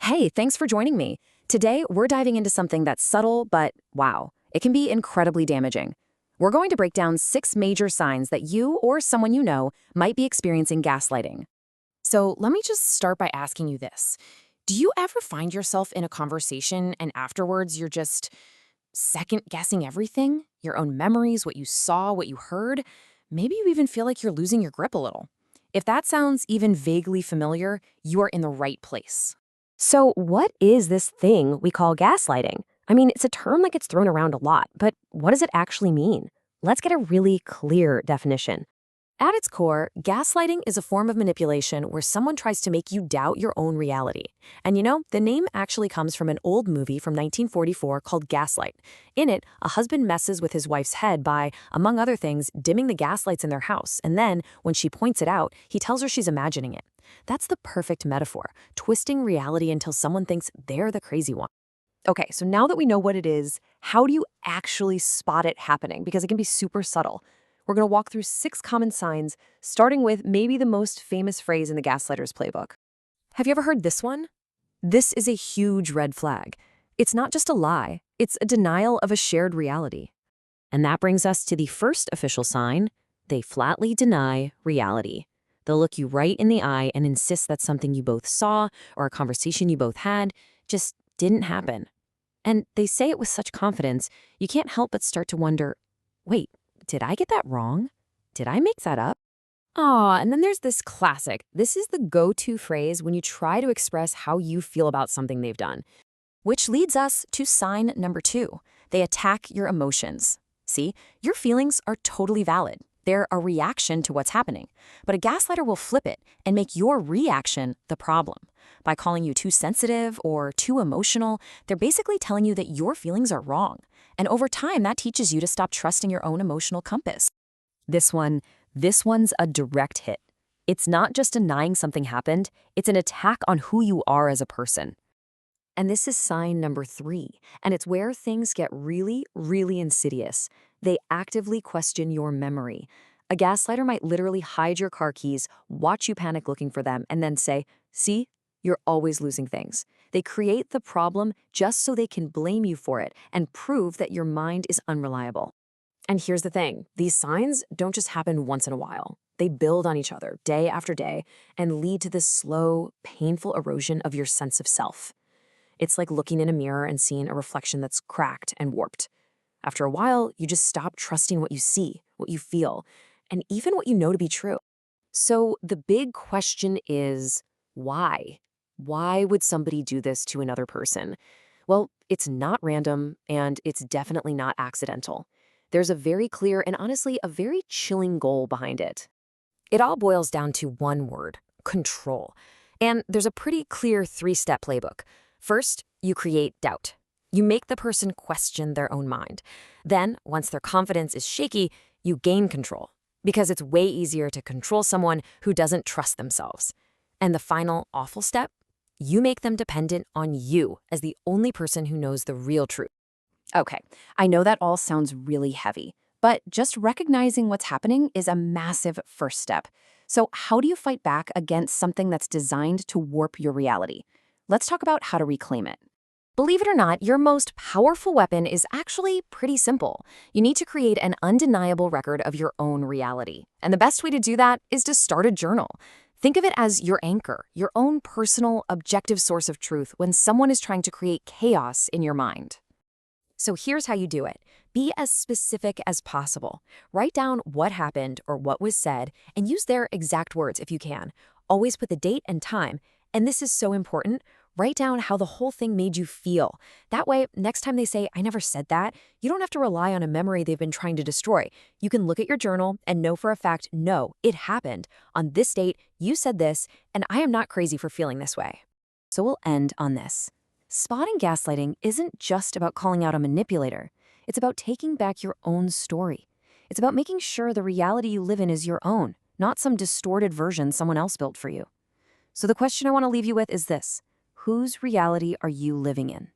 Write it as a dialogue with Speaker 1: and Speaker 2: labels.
Speaker 1: Hey, thanks for joining me. Today, we're diving into something that's subtle, but wow, it can be incredibly damaging. We're going to break down 6 major signs that you or someone you know might be experiencing gaslighting. So let me just start by asking you this. Do you ever find yourself in a conversation and afterwards you're just second guessing everything? Your own memories, what you saw, what you heard? Maybe you even feel like you're losing your grip a little. If that sounds even vaguely familiar, you are in the right place.
Speaker 2: So, what is this thing we call gaslighting? I mean, it's a term that gets thrown around a lot, but what does it actually mean? Let's get a really clear definition.
Speaker 1: At its core, gaslighting is a form of manipulation where someone tries to make you doubt your own reality. And the name actually comes from an old movie from 1944 called Gaslight. In it, a husband messes with his wife's head by, among other things, dimming the gaslights in their house. And then, when she points it out, he tells her she's imagining it. That's the perfect metaphor, twisting reality until someone thinks they're the crazy one.
Speaker 2: Okay, so now that we know what it is, how do you actually spot it happening? Because it can be super subtle. We're going to walk through 6 common signs, starting with maybe the most famous phrase in the gaslighter's playbook.
Speaker 1: Have you ever heard this one? This is a huge red flag. It's not just a lie, it's a denial of a shared reality.
Speaker 2: And that brings us to the first official sign. They flatly deny reality. They'll look you right in the eye and insist that something you both saw or a conversation you both had just didn't happen. And they say it with such confidence, you can't help but start to wonder, wait, did I get that wrong? Did I make that up?
Speaker 1: Aw, and then there's this classic. This is the go-to phrase when you try to express how you feel about something they've done. Which leads us to sign number 2. They attack your emotions. See, your feelings are totally valid. They're a reaction to what's happening. But a gaslighter will flip it and make your reaction the problem. By calling you too sensitive or too emotional, they're basically telling you that your feelings are wrong. And over time, that teaches you to stop trusting your own emotional compass. This one's a direct hit. It's not just denying something happened, it's an attack on who you are as a person. And this is sign number 3, and it's where things get really, really insidious. They actively question your memory. A gaslighter might literally hide your car keys, watch you panic looking for them, and then say, "See, you're always losing things." They create the problem just so they can blame you for it and prove that your mind is unreliable. And here's the thing, these signs don't just happen once in a while. They build on each other day after day and lead to this slow, painful erosion of your sense of self. It's like looking in a mirror and seeing a reflection that's cracked and warped. After a while, you just stop trusting what you see, what you feel, and even what you know to be true. So the big question is, why? Why would somebody do this to another person? Well, it's not random, and it's definitely not accidental. There's a very clear and honestly a very chilling goal behind it. It all boils down to one word: control. And there's a pretty clear 3-step playbook. First, you create doubt. You make the person question their own mind. Then, once their confidence is shaky, you gain control. Because it's way easier to control someone who doesn't trust themselves. And the final awful step? You make them dependent on you as the only person who knows the real truth. Okay, I know that all sounds really heavy, but just recognizing what's happening is a massive first step. So how do you fight back against something that's designed to warp your reality? Let's talk about how to reclaim it. Believe it or not, your most powerful weapon is actually pretty simple. You need to create an undeniable record of your own reality. And the best way to do that is to start a journal. Think of it as your anchor, your own personal, objective source of truth when someone is trying to create chaos in your mind. So here's how you do it. Be as specific as possible. Write down what happened or what was said and use their exact words if you can. Always put the date and time. And this is so important. Write down how the whole thing made you feel. That way, next time they say, "I never said that," you don't have to rely on a memory they've been trying to destroy. You can look at your journal and know for a fact, no, it happened. On this date, you said this, and I am not crazy for feeling this way. So we'll end on this. Spotting gaslighting isn't just about calling out a manipulator. It's about taking back your own story. It's about making sure the reality you live in is your own, not some distorted version someone else built for you. So the question I want to leave you with is this: whose reality are you living in?